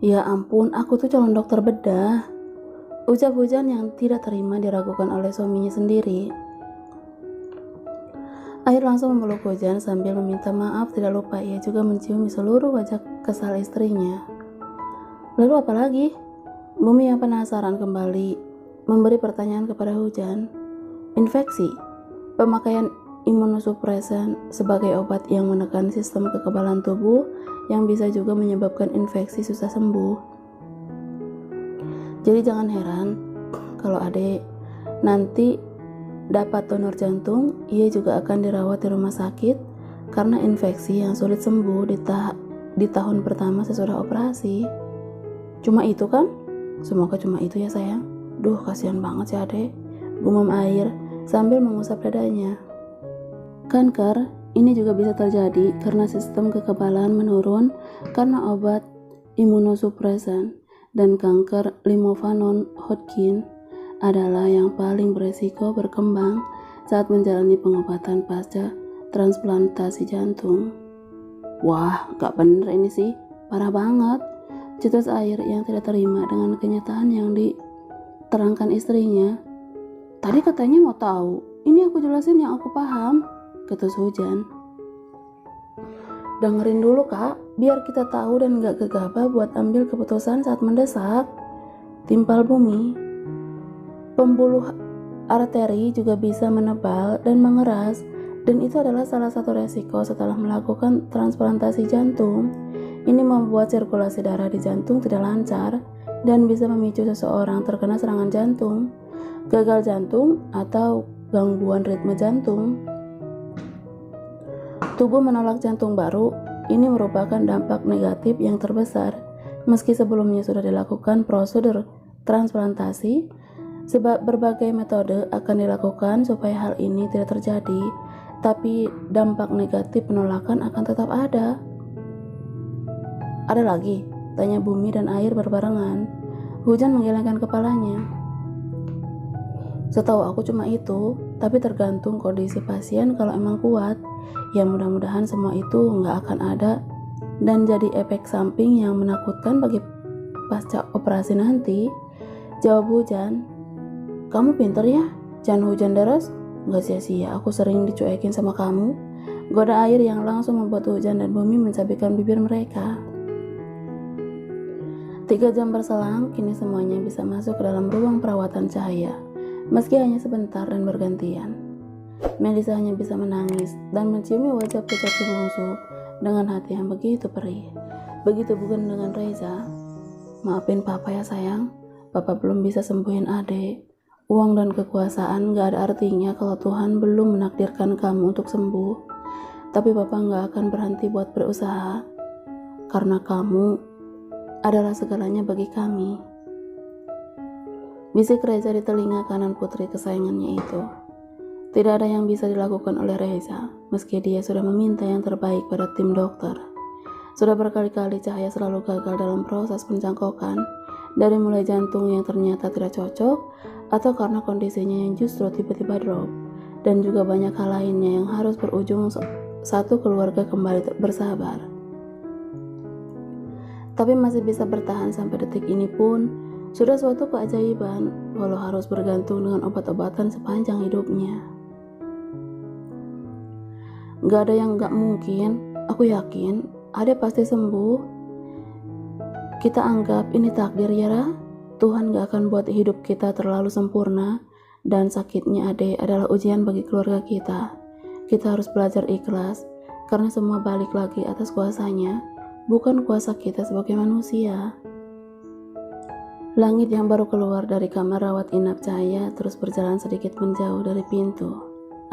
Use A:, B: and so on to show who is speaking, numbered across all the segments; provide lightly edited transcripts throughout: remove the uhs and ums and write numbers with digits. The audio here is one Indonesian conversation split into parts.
A: Ya ampun, aku tuh calon dokter bedah. Ucap Hujan yang tidak terima diragukan oleh suaminya sendiri. Air langsung memeluk Hujan sambil meminta maaf. Tidak lupa ia juga menciumi seluruh wajah kesal istrinya. Lalu apa lagi? Bumi yang penasaran kembali memberi pertanyaan kepada Hujan. Infeksi, pemakaian imunosupresan sebagai obat yang menekan sistem kekebalan tubuh yang bisa juga menyebabkan infeksi susah sembuh. Jadi jangan heran kalau adek nanti dapat donor jantung. Ia juga akan dirawat di rumah sakit karena infeksi yang sulit sembuh di tahun pertama sesudah operasi. Cuma itu kan? Semoga cuma itu ya sayang. Duh, kasihan banget sih adek, gumam air sambil mengusap dadanya. Kanker ini juga bisa terjadi karena sistem kekebalan menurun karena obat imunosupresan, dan kanker limfofa non-Hodgkin adalah yang paling beresiko berkembang saat menjalani pengobatan pasca transplantasi jantung. Wah, gak bener ini sih, parah banget. Cetus air yang tidak terima dengan kenyataan yang diterangkan istrinya. Tadi katanya mau tahu, ini aku jelasin yang aku paham, ketus Hujan. Dengerin dulu kak, biar kita tahu dan gak gegabah buat ambil keputusan saat mendesak, timpal Bumi. Pembuluh arteri juga bisa menebal dan mengeras, dan itu adalah salah satu resiko setelah melakukan transplantasi jantung. Ini membuat sirkulasi darah di jantung tidak lancar dan bisa memicu seseorang terkena serangan jantung, gagal jantung, atau gangguan ritme jantung. Tubuh menolak jantung baru. Ini merupakan dampak negatif yang terbesar. Meski sebelumnya sudah dilakukan prosedur transplantasi, sebab berbagai metode akan dilakukan supaya hal ini tidak terjadi, tapi dampak negatif penolakan akan tetap ada. Ada lagi? Tanya Bumi dan Air berbarengan. Hujan menggelengkan kepalanya. Setahu aku cuma itu, tapi tergantung kondisi pasien. Kalau emang kuat, ya mudah-mudahan semua itu nggak akan ada dan jadi efek samping yang menakutkan bagi pasca operasi nanti. Jawab Hujan. Kamu pinter ya, jangan hujan deras. Nggak sia-sia aku sering dicuekin sama kamu. Goda Air yang langsung membuat Hujan dan Bumi mencabikkan bibir mereka. 3 jam berselang, kini semuanya bisa masuk ke dalam ruang perawatan Cahaya, meski hanya sebentar dan bergantian. Melisa hanya bisa menangis dan menciumi wajah pucat si bungsu dengan hati yang begitu perih. Begitu bukan dengan Reza. Maafin papa ya sayang, papa belum bisa sembuhin adek. Uang dan kekuasaan gak ada artinya kalau Tuhan belum menakdirkan kamu untuk sembuh. Tapi papa gak akan berhenti buat berusaha, karena kamu adalah segalanya bagi kami. Bisik Reza di telinga kanan putri kesayangannya itu. Tidak ada yang bisa dilakukan oleh Reza, meski dia sudah meminta yang terbaik pada tim dokter. Sudah berkali-kali Cahaya selalu gagal dalam proses pencangkokan, dari mulai jantung yang ternyata tidak cocok, atau karena kondisinya yang justru tiba-tiba drop, dan juga banyak hal lainnya yang harus berujung satu keluarga kembali bersabar. Tapi masih bisa bertahan sampai detik ini pun sudah suatu keajaiban, walau harus bergantung dengan obat-obatan sepanjang hidupnya. Gak ada yang gak mungkin, aku yakin Ade pasti sembuh. Kita anggap ini takdir ya Ra. Tuhan gak akan buat hidup kita terlalu sempurna, dan sakitnya Ade adalah ujian bagi keluarga kita. Kita harus belajar ikhlas, karena semua balik lagi atas kuasanya, bukan kuasa kita sebagai manusia. Langit yang baru keluar dari kamar rawat inap Cahaya terus berjalan sedikit menjauh dari pintu.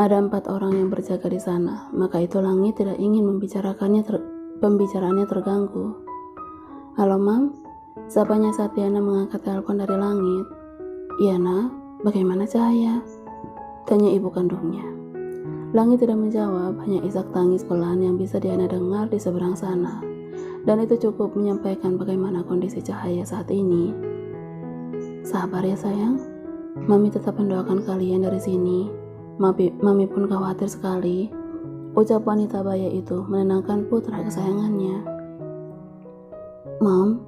A: Ada 4 orang yang berjaga di sana, maka itu Langit tidak ingin pembicaraannya terganggu. Halo Mam, sapanya saat Diana mengangkat telepon dari Langit. Iya nak, bagaimana Cahaya? Tanya ibu kandungnya. Langit tidak menjawab, hanya isak tangis pelan yang bisa Diana dengar di seberang sana. Dan itu cukup menyampaikan bagaimana kondisi Cahaya saat ini. Sabar ya sayang, Mami tetap mendoakan kalian dari sini. Mami pun khawatir sekali. Ucap wanita baya itu menenangkan putra kesayangannya. Mam,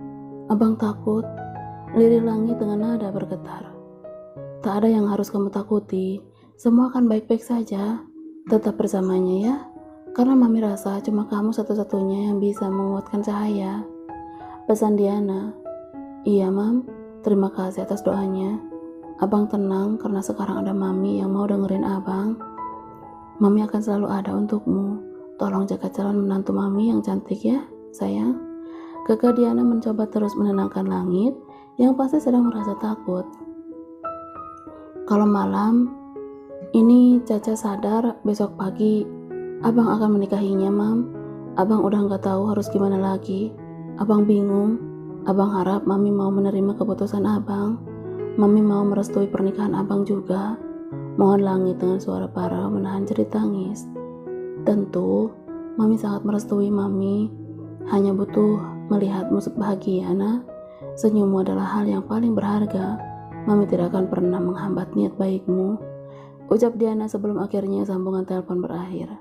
A: Abang takut, lirik langit dengan nada bergetar. Tak ada yang harus kamu takuti, semua akan baik-baik saja. Tetap bersamanya ya, karena mami rasa cuma kamu satu-satunya yang bisa menguatkan cahaya. Pesan Diana. Iya mam, terima kasih atas doanya. Abang tenang karena sekarang ada mami yang mau dengerin abang. Mami akan selalu ada untukmu. Tolong jaga calon menantu mami yang cantik ya, sayang. Kakak Diana mencoba terus menenangkan langit yang pasti sedang merasa takut. Kalau malam ini Caca sadar besok pagi abang akan menikahinya mam. Abang udah gak tahu harus gimana lagi. Abang bingung. Abang harap mami mau menerima keputusan abang. Mami mau merestui pernikahan abang juga. Mohon langit dengan suara parau menahan jerit tangis. Tentu mami sangat merestui mami. Hanya butuh melihatmu bahagia nak. Senyummu adalah hal yang paling berharga. Mami tidak akan pernah menghambat niat baikmu, ucap Diana sebelum akhirnya sambungan telepon berakhir.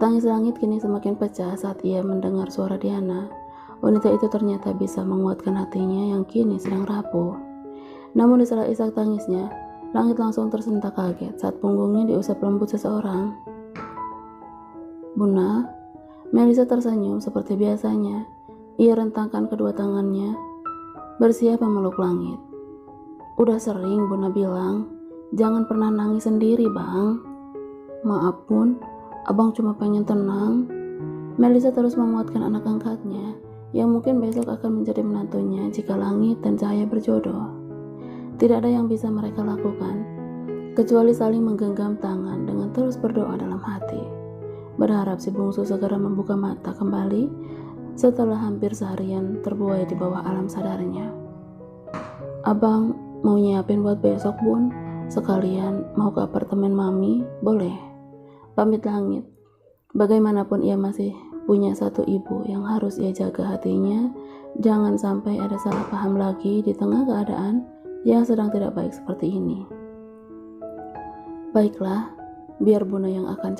A: Tangis langit kini semakin pecah saat ia mendengar suara Diana. Wanita itu ternyata bisa menguatkan hatinya yang kini sedang rapuh. Namun di sela isak tangisnya, langit langsung tersentak kaget saat punggungnya diusap lembut seseorang. Bunda, Melisa tersenyum seperti biasanya. Ia rentangkan kedua tangannya, bersiap memeluk langit. Udah sering Bunda bilang, jangan pernah nangis sendiri bang. Maaf Bun, abang cuma pengen tenang. Melisa terus menguatkan anak angkatnya, yang mungkin besok akan menjadi menantunya jika langit dan cahaya berjodoh. Tidak ada yang bisa mereka lakukan, kecuali saling menggenggam tangan dengan terus berdoa dalam hati. Berharap si bungsu segera membuka mata kembali setelah hampir seharian terbuai di bawah alam sadarnya. Abang mau nyiapin buat besok Bun, sekalian mau ke apartemen mami, boleh? Pamit langit. Bagaimanapun ia masih punya satu ibu yang harus ia jaga hatinya. Jangan sampai ada salah paham lagi di tengah keadaan yang sedang tidak baik seperti ini. Baiklah, biar Bunda yang akan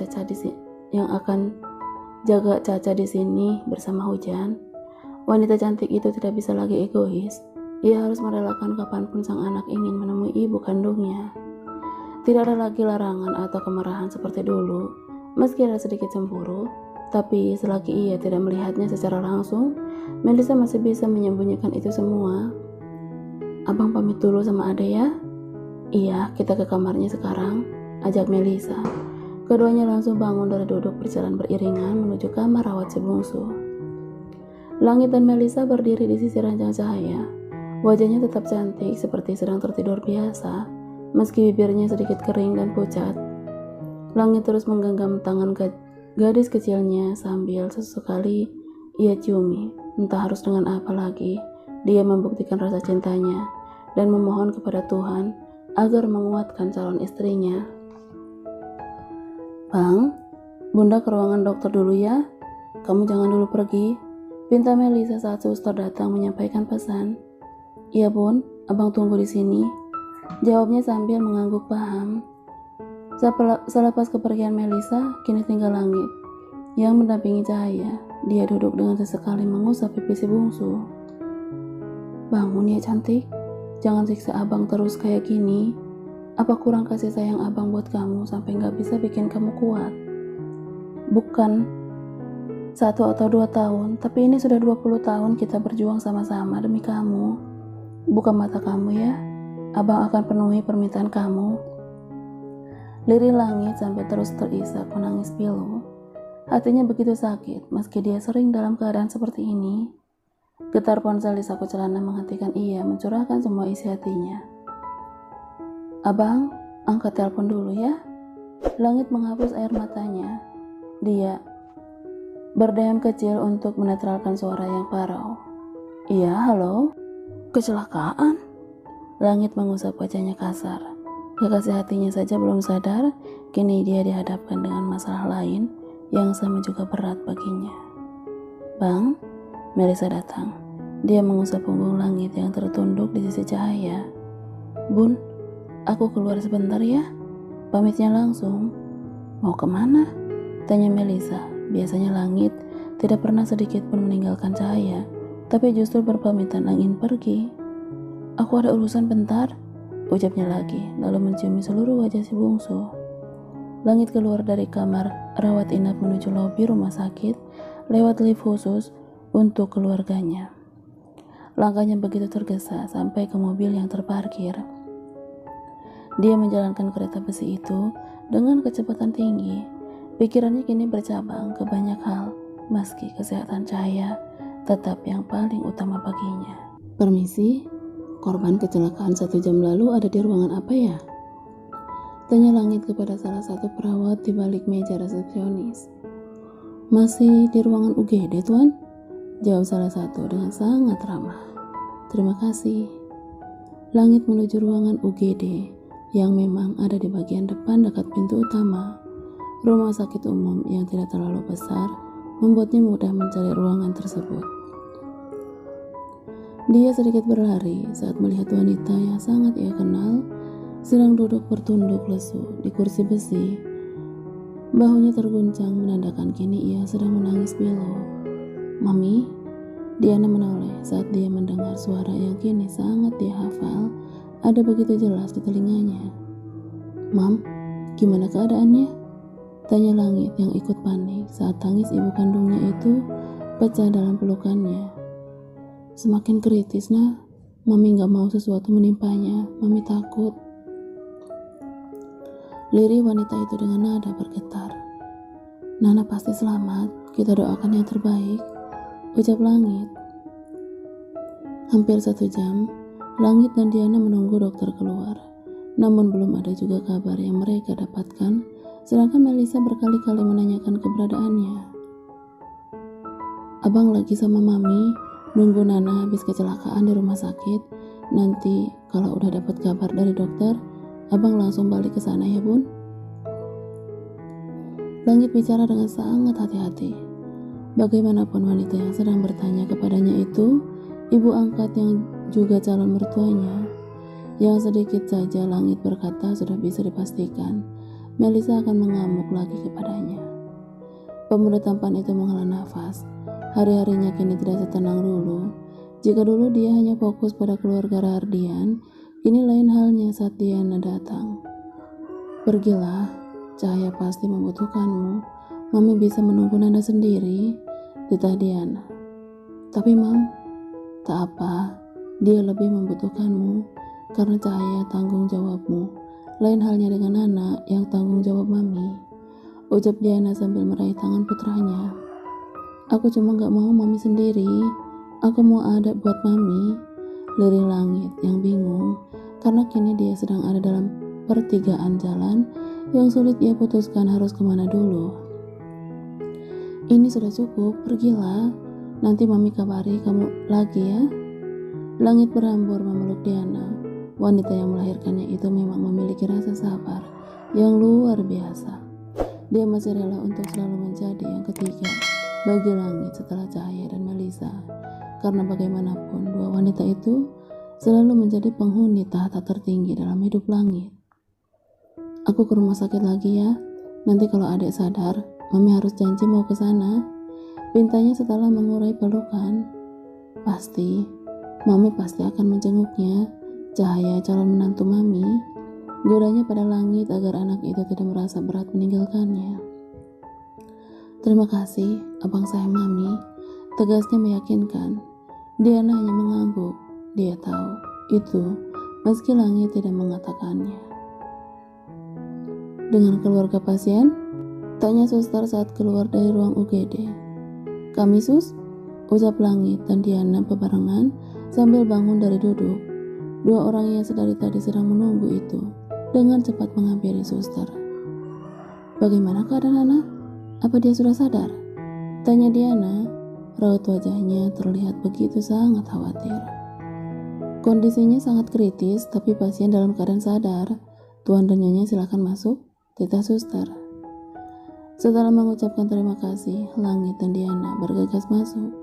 A: jaga Caca di sini bersama Hujan. Wanita cantik itu tidak bisa lagi egois. Ia harus merelakan kapanpun sang anak ingin menemui ibu kandungnya. Tidak ada lagi larangan atau kemarahan seperti dulu. Meski ada sedikit cemburu, tapi selagi ia tidak melihatnya secara langsung, Melisa masih bisa menyembunyikan itu semua. Abang pamit dulu sama Ade ya? Iya, kita ke kamarnya sekarang, ajak Melisa. Keduanya langsung bangun dari duduk berjalan beriringan menuju kamar rawat si bungsu. Langit dan Melisa berdiri di sisi ranjang cahaya. Wajahnya tetap cantik seperti sedang tertidur biasa, meski bibirnya sedikit kering dan pucat. Langit terus menggenggam tangan gadis kecilnya sambil sesekali ia ciumi. Entah harus dengan apa lagi, dia membuktikan rasa cintanya dan memohon kepada Tuhan agar menguatkan calon istrinya. Bang, Bunda ke ruangan dokter dulu ya. Kamu jangan dulu pergi, pinta Melisa saat suster datang menyampaikan pesan. Iya Bun, abang tunggu di sini, jawabnya sambil mengangguk paham. Selepas kepergian Melisa, kini tinggal langit yang mendampingi cahaya. Dia duduk dengan sesekali mengusap pipi si bungsu. Bangun ya cantik, jangan siksa abang terus kayak gini. Apa kurang kasih sayang abang buat kamu sampai gak bisa bikin kamu kuat? Bukan 1 atau 2 tahun, tapi ini sudah 20 tahun kita berjuang sama-sama demi kamu. Buka mata kamu ya, abang akan penuhi permintaan kamu. Lirih langit sampai terus terisak menangis pilu. Hatinya begitu sakit meski dia sering dalam keadaan seperti ini. Getar ponsel di saku celana menghentikan ia mencurahkan semua isi hatinya. Abang, angkat telepon dulu ya. Langit menghapus air matanya. Dia berdeham kecil untuk menetralkan suara yang parau. Iya, halo? Kecelakaan? Langit mengusap wajahnya kasar. Kekasih hatinya saja belum sadar, kini dia dihadapkan dengan masalah lain yang sama juga berat baginya. Bang, Melisa datang. Dia mengusap punggung langit yang tertunduk di sisi cahaya. Bun, aku keluar sebentar ya. Pamitnya langsung. Mau kemana? Tanya Melisa. Biasanya langit tidak pernah sedikit pun meninggalkan cahaya tapi justru berpamitan ingin pergi. Aku ada urusan bentar, ucapnya lagi, lalu menciumi seluruh wajah si bungsu. Langit keluar dari kamar rawat inap menuju lobi rumah sakit lewat lift khusus untuk keluarganya. Langkahnya begitu tergesa sampai ke mobil yang terparkir. Dia menjalankan kereta besi itu dengan kecepatan tinggi. Pikirannya kini bercabang ke banyak hal, meski kesehatan Cahaya tetap yang paling utama baginya. Permisi, korban kecelakaan 1 jam lalu ada di ruangan apa ya? Tanya Langit kepada salah satu perawat di balik meja resepsionis. Masih di ruangan UGD, Tuan? Jawab salah satu dengan sangat ramah. Terima kasih. Langit menuju ruangan UGD yang memang ada di bagian depan dekat pintu utama. Rumah sakit umum yang tidak terlalu besar membuatnya mudah mencari ruangan tersebut. Dia sedikit berlari saat melihat wanita yang sangat ia kenal sedang duduk bertunduk lesu di kursi besi. Bahunya terguncang menandakan kini ia sedang menangis pilu. Mami, Diana menoleh saat dia mendengar suara yang kini sangat dia hafal ada begitu jelas di telinganya. Mam, gimana keadaannya? Tanya Langit yang ikut panik saat tangis ibu kandungnya itu pecah dalam pelukannya. Semakin kritis, nah. Mami gak mau sesuatu menimpanya. Mami takut. Lirih wanita itu dengan nada bergetar. Nana pasti selamat. Kita doakan yang terbaik, ucap Langit. Hampir 1 jam, Langit dan Diana menunggu dokter keluar. Namun belum ada juga kabar yang mereka dapatkan, sedangkan Melisa berkali-kali menanyakan keberadaannya. Abang lagi sama Mami, nunggu Nana habis kecelakaan di rumah sakit. Nanti kalau udah dapat kabar dari dokter, Abang langsung balik ke sana ya, Bun. Langit bicara dengan sangat hati-hati. Bagaimanapun wanita yang sedang bertanya kepadanya itu, ibu angkat yang juga calon mertuanya. Yang sedikit saja Langit berkata sudah bisa dipastikan Melisa akan mengamuk lagi kepadanya. Pemuda tampan itu menghela nafas. Hari-harinya kini tidak setenang dulu. Jika dulu dia hanya fokus pada keluarga Rahardian, kini lain halnya saat Diana datang. Pergilah, Cahaya pasti membutuhkanmu. Mami bisa menunggu Nanda sendiri, titah Diana. Tapi Mam, tak apa, dia lebih membutuhkanmu karena Cahaya tanggung jawabmu. Lain halnya dengan Nana yang tanggung jawab Mami, ucap Diana sambil meraih tangan putranya. Aku cuma gak mau Mami sendiri. Aku mau ada buat Mami, lirih Langit yang bingung karena kini dia sedang ada dalam pertigaan jalan yang sulit ia putuskan harus kemana dulu. Ini sudah cukup, pergilah. Nanti Mami kabari kamu lagi ya. Langit berambur memeluk Diana. Wanita yang melahirkannya itu memang memiliki rasa sabar yang luar biasa. Dia masih rela untuk selalu menjadi yang ketiga bagi Langit setelah Cahaya dan Melisa. Karena bagaimanapun dua wanita itu selalu menjadi penghuni tahta tertinggi dalam hidup Langit. Aku ke rumah sakit lagi ya. Nanti kalau adik sadar, Mami harus janji mau ke sana. Pintanya setelah mengurai pelukan. Pasti, Mami pasti akan menjenguknya. Cahaya calon menantu Mami. Godanya pada Langit agar anak itu tidak merasa berat meninggalkannya. Terima kasih, abang sayang Mami. Tegasnya meyakinkan. Diana hanya mengangguk. Dia tahu itu meski Langit tidak mengatakannya. Dengan keluarga pasien? Tanya suster saat keluar dari ruang UGD. Kami sus? Ucap Langit dan Diana bebarengan sambil bangun dari duduk. Dua orang yang sedari tadi sedang menunggu itu dengan cepat menghampiri suster. Bagaimana keadaan Nana? Apa dia sudah sadar? Tanya Diana. Raut wajahnya terlihat begitu sangat khawatir. Kondisinya sangat kritis, tapi pasien dalam keadaan sadar. Tuan dan Nyonya silakan masuk, titah suster. Setelah mengucapkan terima kasih, Langit dan Diana bergegas masuk,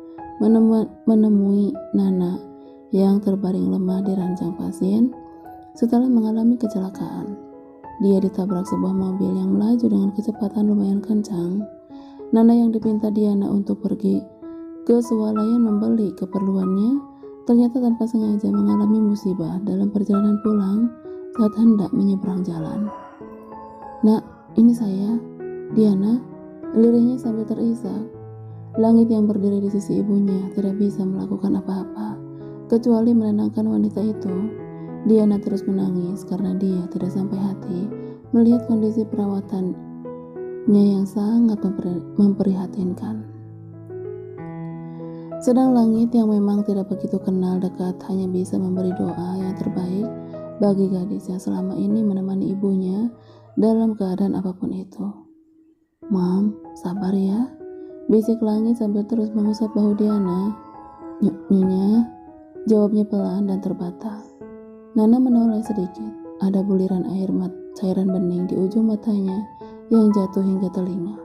A: menemui Nana yang terbaring lemah di ranjang pasien setelah mengalami kecelakaan. Dia ditabrak sebuah mobil yang melaju dengan kecepatan lumayan kencang. Nana yang dipinta Diana untuk pergi Kesualayan membeli keperluannya, ternyata tanpa sengaja mengalami musibah dalam perjalanan pulang saat hendak menyeberang jalan. "Nak, ini saya, Diana," lirihnya sambil terisak. Langit yang berdiri di sisi ibunya tidak bisa melakukan apa-apa, kecuali menenangkan wanita itu. Diana terus menangis karena dia tidak sampai hati melihat kondisi perawatannya yang sangat memprihatinkan. Sedang langit yang memang tidak begitu kenal dekat hanya bisa memberi doa yang terbaik bagi gadis yang selama ini menemani ibunya dalam keadaan apapun itu. "Mam, sabar ya," bisik langit sambil terus mengusap bahu Diana. "Nyonya," jawabnya pelan dan terbata. Nana menoleh sedikit. Ada buliran cairan bening di ujung matanya yang jatuh hingga telinga.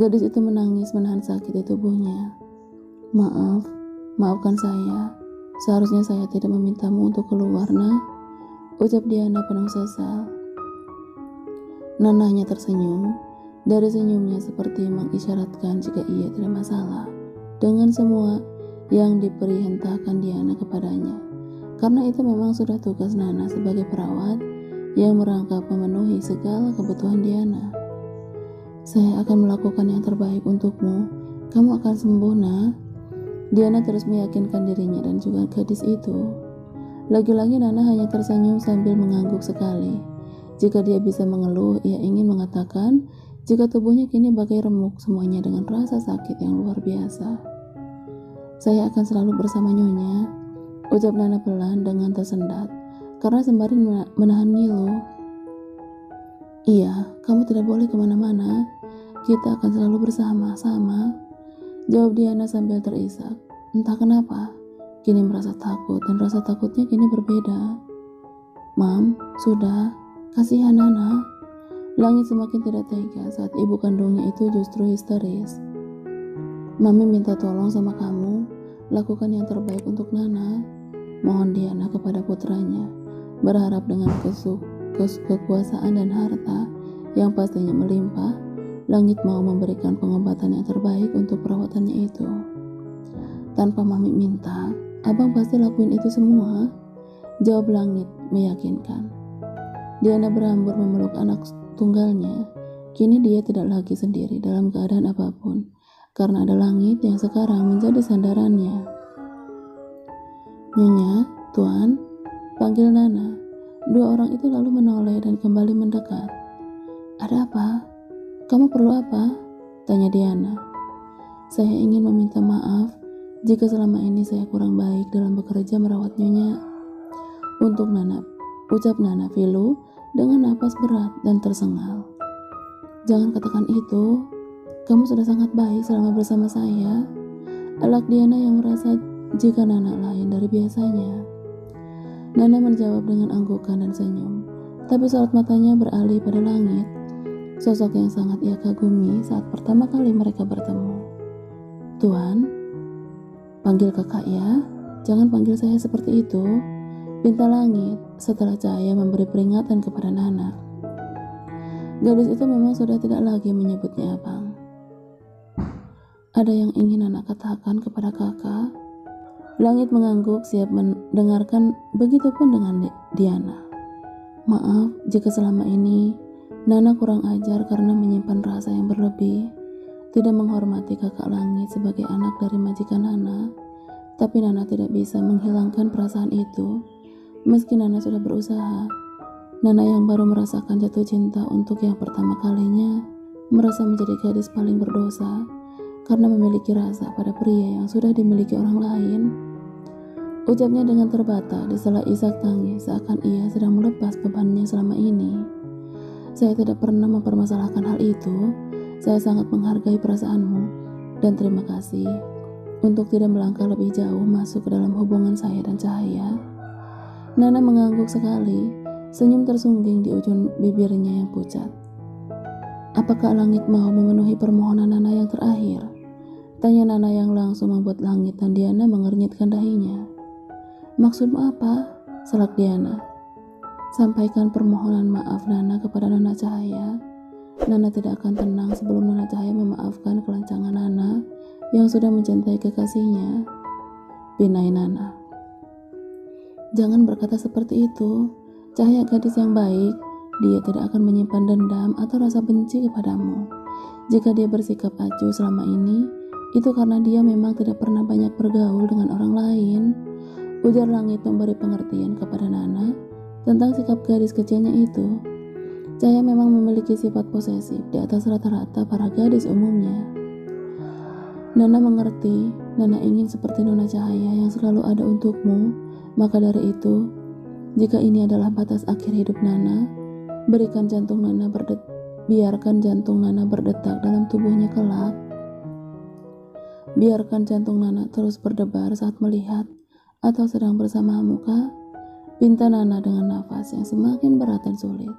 A: Gadis itu menangis menahan sakit di tubuhnya. Maafkan saya. Seharusnya saya tidak memintamu untuk keluar, Nak," ucap Diana penuh sesal. Nana hanya tersenyum. Dari senyumnya seperti mengisyaratkan jika ia tidak masalah dengan semua yang diperintahkan Diana kepadanya. Karena itu memang sudah tugas Nana sebagai perawat yang merangkap memenuhi segala kebutuhan Diana. "Saya akan melakukan yang terbaik untukmu. Kamu akan sembuh, Nak." Diana terus meyakinkan dirinya dan juga gadis itu. Lagi-lagi Nana hanya tersenyum sambil mengangguk sekali. Jika dia bisa mengeluh, ia ingin mengatakan jika tubuhnya kini bagai remuk semuanya dengan rasa sakit yang luar biasa. "Saya akan selalu bersama Nyonya," ucap Nana pelan dengan tersendat karena sembari menahan ngilu. "Iya, kamu tidak boleh kemana-mana. Kita akan selalu bersama-sama," jawab Diana sambil terisak. Entah kenapa, kini merasa takut dan rasa takutnya kini berbeda. "Mam, sudah, kasihan Nana." Langit semakin tidak tega saat ibu kandungnya itu justru histeris. "Mami minta tolong sama kamu, lakukan yang terbaik untuk Nana," mohon Diana kepada putranya, berharap dengan kekuasaan dan harta yang pastinya melimpah, Langit mau memberikan pengobatan yang terbaik untuk perawatannya itu. "Tanpa Mami minta, Abang pasti lakuin itu semua," jawab Langit meyakinkan. Diana berhambur memeluk anak tunggalnya. Kini dia tidak lagi sendiri dalam keadaan apapun, karena ada Langit yang sekarang menjadi sandarannya. "Nyonya, Tuan," panggil Nana. Dua orang itu lalu menoleh dan kembali mendekat. "Ada apa? Kamu perlu apa?" tanya Diana. "Saya ingin meminta maaf jika selama ini saya kurang baik dalam bekerja merawat Nyonya." "Untuk Nana," ucap Nana Filu dengan napas berat dan tersengal. "Jangan katakan itu. Kamu sudah sangat baik selama bersama saya," elak Diana yang merasa jika Nana lain dari biasanya. Nana menjawab dengan anggukan dan senyum, tapi sorot matanya beralih pada Langit, sosok yang sangat ia kagumi saat pertama kali mereka bertemu. "Tuan, panggil kakak ya, jangan panggil saya seperti itu," pinta Langit setelah Cahaya memberi peringatan kepada Nana. Gadis itu memang sudah tidak lagi menyebutnya abang. "Ada yang ingin Nana katakan kepada kakak?" Langit mengangguk siap mendengarkan, begitupun dengan Diana. "Maaf jika selama ini Nana kurang ajar karena menyimpan rasa yang berlebih, tidak menghormati kakak Langit sebagai anak dari majikan Nana. Tapi Nana tidak bisa menghilangkan perasaan itu, meski Nana sudah berusaha. Nana yang baru merasakan jatuh cinta untuk yang pertama kalinya, merasa menjadi gadis paling berdosa karena memiliki rasa pada pria yang sudah dimiliki orang lain," ucapnya dengan terbata di sela isak tangis seakan ia sedang melepas bebannya selama ini. "Saya tidak pernah mempermasalahkan hal itu. Saya sangat menghargai perasaanmu dan terima kasih untuk tidak melangkah lebih jauh masuk ke dalam hubungan saya dan Cahaya." Nana mengangguk sekali, senyum tersungging di ujung bibirnya yang pucat. "Apakah Langit mau memenuhi permohonan Nana yang terakhir?" tanya Nana yang langsung membuat Langit dan Diana mengernyitkan dahinya. "Maksudmu apa?" selak Diana. "Sampaikan permohonan maaf Nana kepada Nona Cahaya. Nana tidak akan tenang sebelum Nona Cahaya memaafkan kelancangan Nana yang sudah mencintai kekasihnya. Pinai Nana. Jangan berkata seperti itu. Cahaya gadis yang baik, dia tidak akan menyimpan dendam atau rasa benci kepadamu. Jika dia bersikap acuh selama ini, itu karena dia memang tidak pernah banyak bergaul dengan orang lain. Ujar Langit memberi pengertian kepada Nana tentang sikap gadis kecilnya itu. Cahaya memang memiliki sifat posesif di atas rata-rata para gadis umumnya. Nana mengerti, Nana ingin seperti Nona Cahaya yang selalu ada untukmu. Maka dari itu, jika ini adalah batas akhir hidup Nana, biarkan jantung Nana berdetak dalam tubuhnya kelak. Biarkan jantung Nana terus berdebar saat melihat atau sedang bersamamu, Kak. Pinta Nana dengan nafas yang semakin berat dan sulit.